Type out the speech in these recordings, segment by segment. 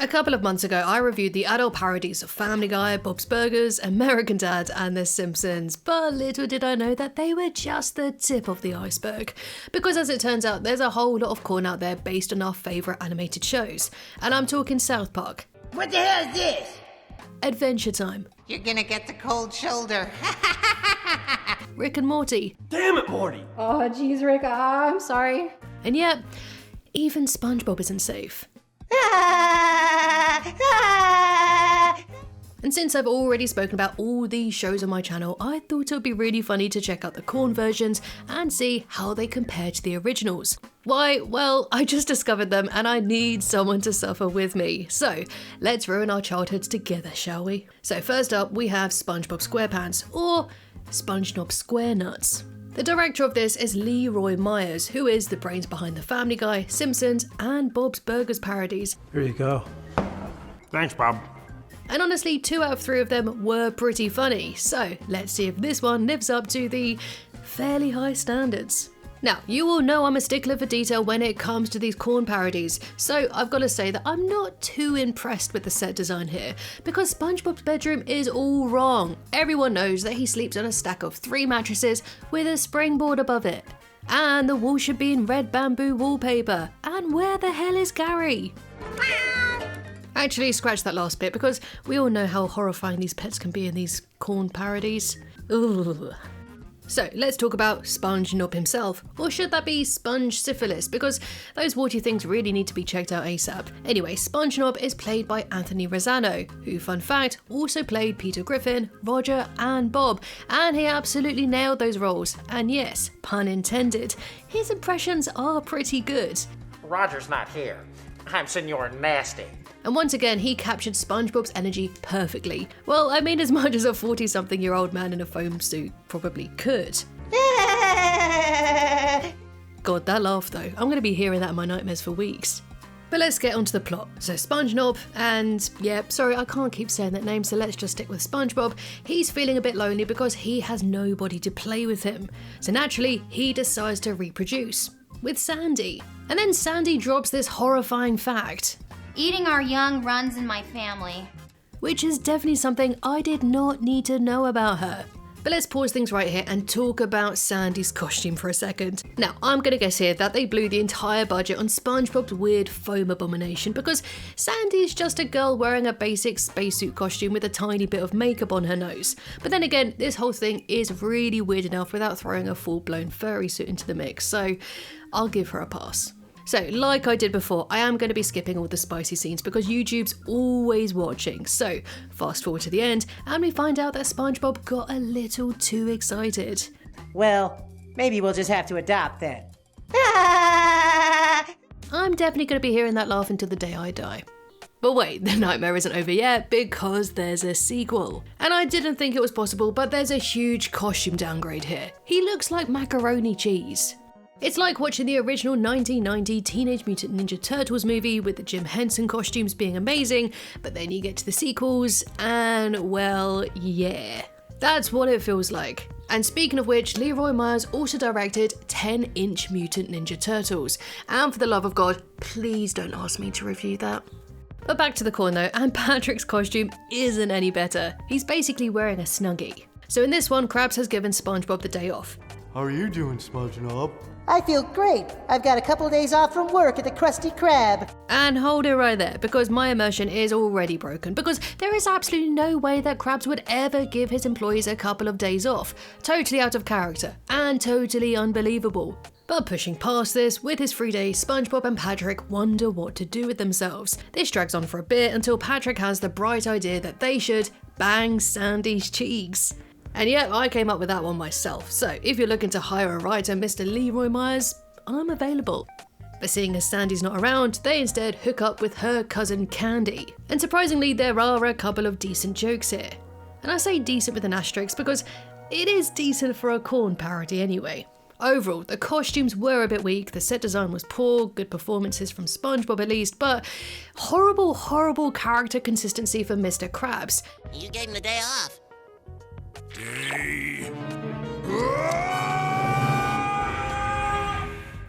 A couple of months ago, I reviewed the adult parodies of Family Guy, Bob's Burgers, American Dad, and The Simpsons, but little did I know that they were just the tip of the iceberg. Because as it turns out, there's a whole lot of corn out there based on our favourite animated shows. And I'm talking South Park. What the hell is this? Adventure Time. You're gonna get the cold shoulder. Rick and Morty. Damn it, Morty! Oh, geez, Rick, I'm sorry. And yet, even SpongeBob isn't safe. And since I've already spoken about all these shows on my channel, I thought it would be really funny to check out the corn versions and see how they compare to the originals. Why? Well, I just discovered them and I need someone to suffer with me. So let's ruin our childhoods together, shall we? So first up, we have SpongeBob SquarePants, or SpongeBob SquareNuts. The director of this is Leroy Myers, who is the brains behind the Family Guy, Simpsons, and Bob's Burgers parodies. Here you go. Thanks, Bob. And honestly, 2 out of 3 of them were pretty funny, so let's see if this one lives up to the fairly high standards. Now, you all know I'm a stickler for detail when it comes to these corn parodies, so I've got to say that I'm not too impressed with the set design here, because SpongeBob's bedroom is all wrong. Everyone knows that he sleeps on a stack of 3 mattresses with a springboard above it. And the wall should be in red bamboo wallpaper. And where the hell is Gary? Actually, scratch that last bit, because we all know how horrifying these pets can be in these corn parodies. Ooh. So let's talk about SpongeNob himself, or should that be Sponge Syphilis, because those warty things really need to be checked out ASAP. Anyway, SpongeNob is played by Anthony Razzano, who, fun fact, also played Peter Griffin, Roger and Bob, and he absolutely nailed those roles. And yes, pun intended, his impressions are pretty good. Roger's not here. I'm Senor Nasty. And once again, he captured SpongeBob's energy perfectly. Well, I mean, as much as a 40-something-year-old man in a foam suit probably could. God, that laugh though. I'm going to be hearing that in my nightmares for weeks. But let's get onto the plot. So SpongeNob, and yeah, sorry, I can't keep saying that name, so let's just stick with SpongeBob. He's feeling a bit lonely because he has nobody to play with him. So naturally, he decides to reproduce with Sandy. And then Sandy drops this horrifying fact. Eating our young runs in my family. Which is definitely something I did not need to know about her. But let's pause things right here and talk about Sandy's costume for a second. Now, I'm gonna guess here that they blew the entire budget on SpongeBob's weird foam abomination, because Sandy's just a girl wearing a basic spacesuit costume with a tiny bit of makeup on her nose. But then again, this whole thing is really weird enough without throwing a full-blown furry suit into the mix, so I'll give her a pass. So, like I did before, I am going to be skipping all the spicy scenes because YouTube's always watching. So, fast forward to the end, and we find out that SpongeBob got a little too excited. Well, maybe we'll just have to adopt then. I'm definitely going to be hearing that laugh until the day I die. But wait, the nightmare isn't over yet, because there's a sequel. And I didn't think it was possible, but there's a huge costume downgrade here. He looks like macaroni cheese. It's like watching the original 1990 Teenage Mutant Ninja Turtles movie with the Jim Henson costumes being amazing, but then you get to the sequels and, well, yeah. That's what it feels like. And speaking of which, Leroy Myers also directed 10-inch Mutant Ninja Turtles. And for the love of God, please don't ask me to review that. But back to the corn though, and Patrick's costume isn't any better. He's basically wearing a Snuggie. So in this one, Krabs has given SpongeBob the day off. How are you doing, SpongeBob? I feel great. I've got a couple days off from work at the Krusty Krab. And hold it right there, because my immersion is already broken, because there is absolutely no way that Krabs would ever give his employees a couple of days off. Totally out of character, and totally unbelievable. But pushing past this, with his free day, SpongeBob and Patrick wonder what to do with themselves. This drags on for a bit until Patrick has the bright idea that they should bang Sandy's cheeks. And yeah, I came up with that one myself, so if you're looking to hire a writer, Mr. Leroy Myers, I'm available. But seeing as Sandy's not around, they instead hook up with her cousin Candy. And surprisingly, there are a couple of decent jokes here. And I say decent with an asterisk because it is decent for a corn parody anyway. Overall, the costumes were a bit weak, the set design was poor, good performances from SpongeBob at least, but horrible character consistency for Mr. Krabs. You gave him the day off.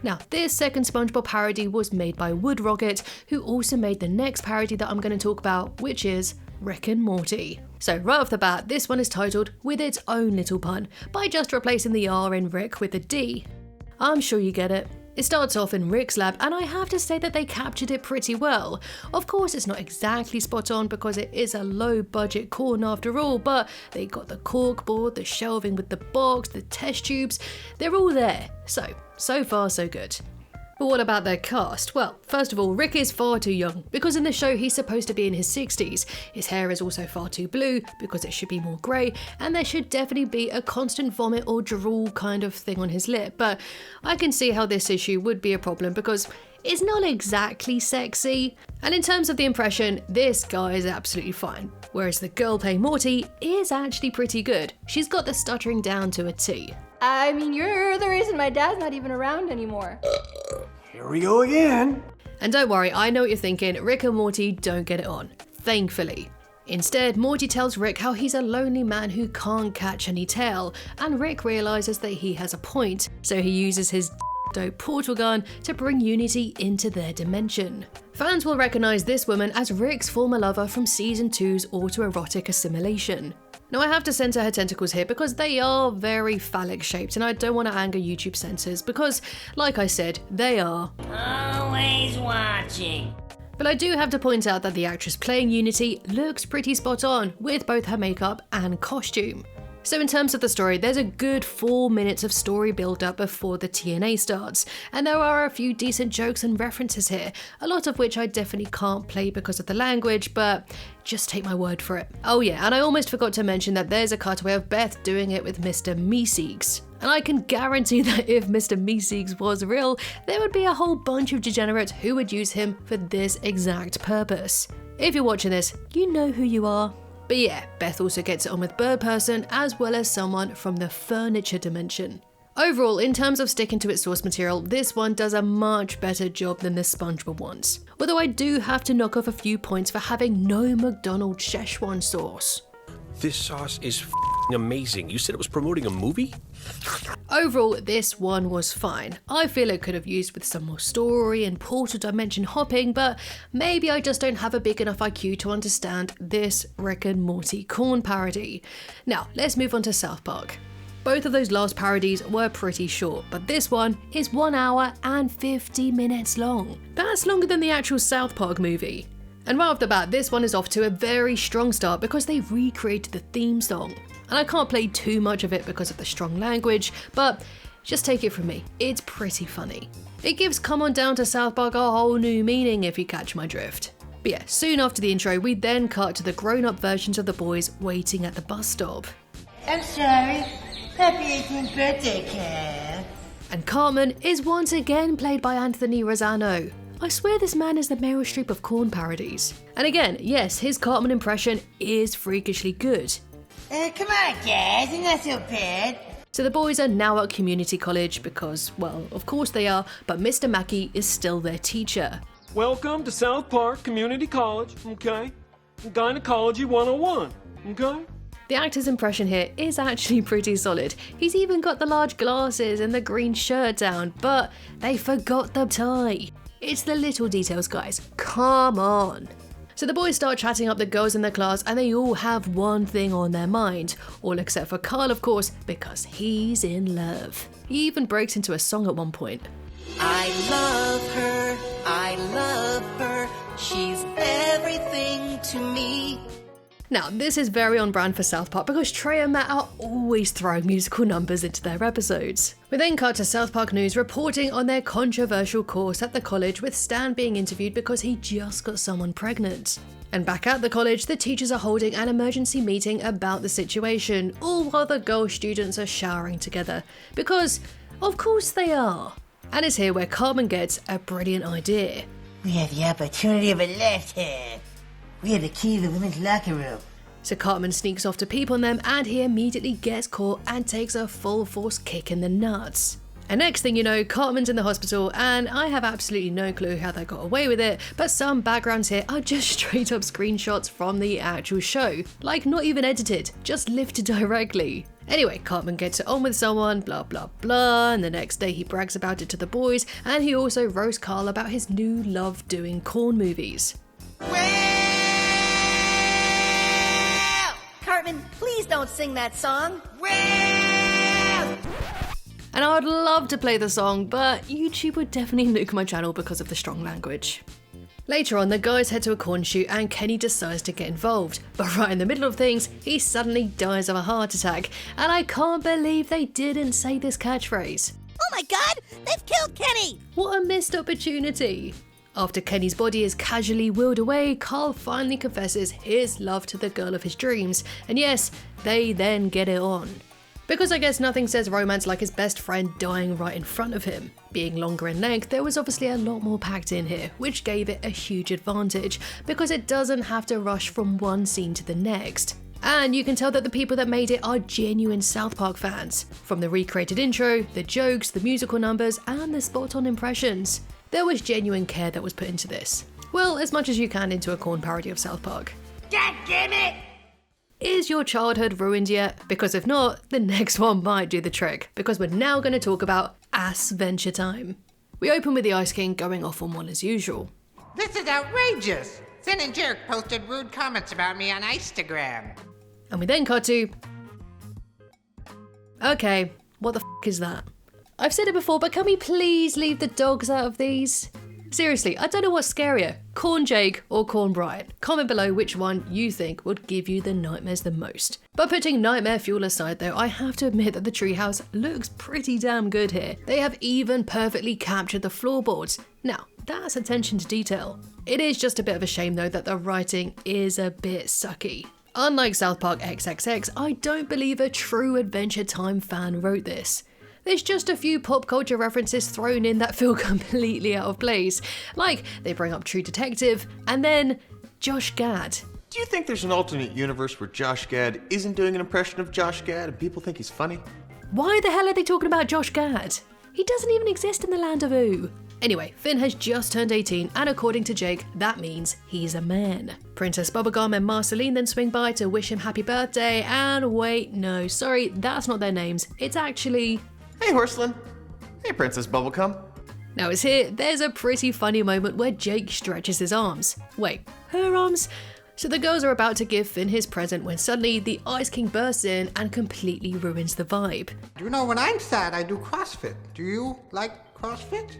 Now, this second SpongeBob parody was made by Wood Rocket, who also made the next parody that I'm going to talk about, which is Rick and Morty. So right off the bat, this one is titled with its own little pun, by just replacing the R in Rick with a D. I'm sure you get it. It starts off in Rick's lab, and I have to say that they captured it pretty well. Of course, it's not exactly spot on because it is a low budget corn after all, but they got the corkboard, the shelving with the box, the test tubes, they're all there. So far so good. But what about their cast? Well, first of all, Rick is far too young, because in the show he's supposed to be in his 60s. His hair is also far too blue, because it should be more grey, and there should definitely be a constant vomit or drool kind of thing on his lip, but I can see how this issue would be a problem because it's not exactly sexy. And in terms of the impression, this guy is absolutely fine, whereas the girl playing Morty is actually pretty good. She's got the stuttering down to a T. I mean, you're the reason my dad's not even around anymore. Here we go again. And don't worry, I know what you're thinking, Rick and Morty don't get it on. Thankfully. Instead, Morty tells Rick how he's a lonely man who can't catch any tail, and Rick realises that he has a point, so he uses his dope portal gun to bring unity into their dimension. Fans will recognise this woman as Rick's former lover from Season 2's autoerotic assimilation. Now I have to censor her tentacles here because they are very phallic shaped and I don't want to anger YouTube censors because, like I said, they are Always watching. But I do have to point out that the actress playing Unity looks pretty spot on with both her makeup and costume. So in terms of the story, there's a good 4 minutes of story build up before the TNA starts, and there are a few decent jokes and references here, a lot of which I definitely can't play because of the language, but just take my word for it. Oh yeah, and I almost forgot to mention that there's a cutaway of Beth doing it with Mr. Meeseeks. And I can guarantee that if Mr. Meeseeks was real, there would be a whole bunch of degenerates who would use him for this exact purpose. If you're watching this, you know who you are. But yeah, Beth also gets it on with Bird Person as well as someone from the furniture dimension. Overall, in terms of sticking to its source material, this one does a much better job than the SpongeBob ones. Although I do have to knock off a few points for having no McDonald's Szechuan sauce. This sauce is f***ing amazing. You said it was promoting a movie? Overall, this one was fine. I feel it could have used with some more story and portal dimension hopping, but maybe I just don't have a big enough IQ to understand this Rick and Morty corn parody. Now, let's move on to South Park. Both of those last parodies were pretty short, but this one is 1 hour and 50 minutes long. That's longer than the actual South Park movie. And right off the bat, this one is off to a very strong start because they recreated the theme song. And I can't play too much of it because of the strong language, but just take it from me, it's pretty funny. It gives Come On Down to South Park a whole new meaning if you catch my drift. But yeah, soon after the intro, we then cut to the grown-up versions of the boys waiting at the bus stop. I'm sorry. Happy 18th birthday, Cal. And Cartman is once again played by Anthony Rossano. I swear this man is the Meryl Streep of corn parodies. And again, yes, his Cartman impression is freakishly good. Come on, guys, you're not so bad. So the boys are now at community college because, well, of course they are, but Mr. Mackey is still their teacher. Welcome to South Park Community College, okay? Gynecology 101, okay? The actor's impression here is actually pretty solid. He's even got the large glasses and the green shirt down, but they forgot the tie. It's the little details, guys. Come on. So the boys start chatting up the girls in their class and they all have one thing on their mind. All except for Carl, of course, because he's in love. He even breaks into a song at one point. I love her, she's everything to me. Now, this is very on brand for South Park because Trey and Matt are always throwing musical numbers into their episodes. We then cut to South Park News reporting on their controversial course at the college with Stan being interviewed because he just got someone pregnant. And back at the college, the teachers are holding an emergency meeting about the situation, all while the girl students are showering together. Because, of course they are. And it's here where Cartman gets a brilliant idea. We have the opportunity of a lifetime. We have the key to the women's locker room. So Cartman sneaks off to peep on them and he immediately gets caught and takes a full force kick in the nuts. And next thing you know, Cartman's in the hospital and I have absolutely no clue how they got away with it, but some backgrounds here are just straight up screenshots from the actual show. Like not even edited, just lifted directly. Anyway, Cartman gets it on with someone, blah blah blah, and the next day he brags about it to the boys, and he also roasts Carl about his new love doing corn movies. Cartman, please don't sing that song. And I would love to play the song, but YouTube would definitely nuke my channel because of the strong language. Later on, the guys head to a corn shoot and Kenny decides to get involved. But right in the middle of things, he suddenly dies of a heart attack. And I can't believe they didn't say this catchphrase. Oh my god, they've killed Kenny! What a missed opportunity. After Kenny's body is casually wheeled away, Carl finally confesses his love to the girl of his dreams. And yes, they then get it on. Because I guess nothing says romance like his best friend dying right in front of him. Being longer in length, there was obviously a lot more packed in here, which gave it a huge advantage, because it doesn't have to rush from one scene to the next. And you can tell that the people that made it are genuine South Park fans. From the recreated intro, the jokes, the musical numbers, and the spot-on impressions. There was genuine care that was put into this. Well, as much as you can into a corn parody of South Park. God damn it! Is your childhood ruined yet? Because if not, the next one might do the trick, because we're now going to talk about Ass Venture Time. We open with the Ice King going off on one as usual. This is outrageous. Sin and Jerk posted rude comments about me on Instagram. And we then cut to... Okay, what the f*** is that? I've said it before, but can we please leave the dogs out of these? Seriously, I don't know what's scarier, Corn Jake or Corn Brian. Comment below which one you think would give you the nightmares the most. But putting nightmare fuel aside though, I have to admit that the treehouse looks pretty damn good here. They have even perfectly captured the floorboards. Now, that's attention to detail. It is just a bit of a shame though that the writing is a bit sucky. Unlike South Park XXX, I don't believe a true Adventure Time fan wrote this. There's just a few pop culture references thrown in that feel completely out of place. Like, they bring up True Detective, and then Josh Gad. Do you think there's an alternate universe where Josh Gad isn't doing an impression of Josh Gad and people think he's funny? Why the hell are they talking about Josh Gad? He doesn't even exist in the land of Ooh. Anyway, Finn has just turned 18, and according to Jake, that means he's a man. Princess Bubblegum and Marceline then swing by to wish him happy birthday, and wait, no, sorry, that's not their names. It's actually... Hey, Horseland. Hey, Princess Bubblegum. Now it's here, there's a pretty funny moment where Jake stretches his arms. Wait, her arms? So the girls are about to give Finn his present when suddenly the Ice King bursts in and completely ruins the vibe. Do you know when I'm sad I do CrossFit? Do you like CrossFit?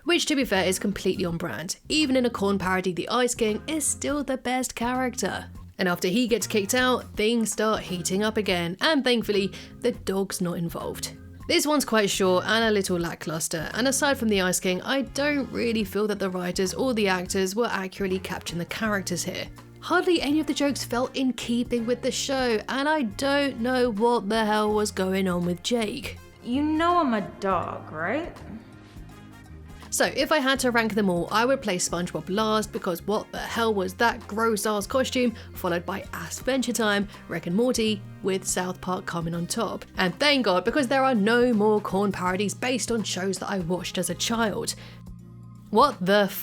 Which, to be fair, is completely on brand. Even in a corn parody, the Ice King is still the best character. And after he gets kicked out, things start heating up again, and thankfully, the dog's not involved. This one's quite short and a little lackluster, and aside from the Ice King, I don't really feel that the writers or the actors were accurately capturing the characters here. Hardly any of the jokes felt in keeping with the show, and I don't know what the hell was going on with Jake. You know I'm a dog, right? So if I had to rank them all, I would place SpongeBob last because what the hell was that gross ass costume, followed by Ass Venture Time, Rick and Morty, with South Park coming on top. And thank God, because there are no more corn parodies based on shows that I watched as a child. What the f***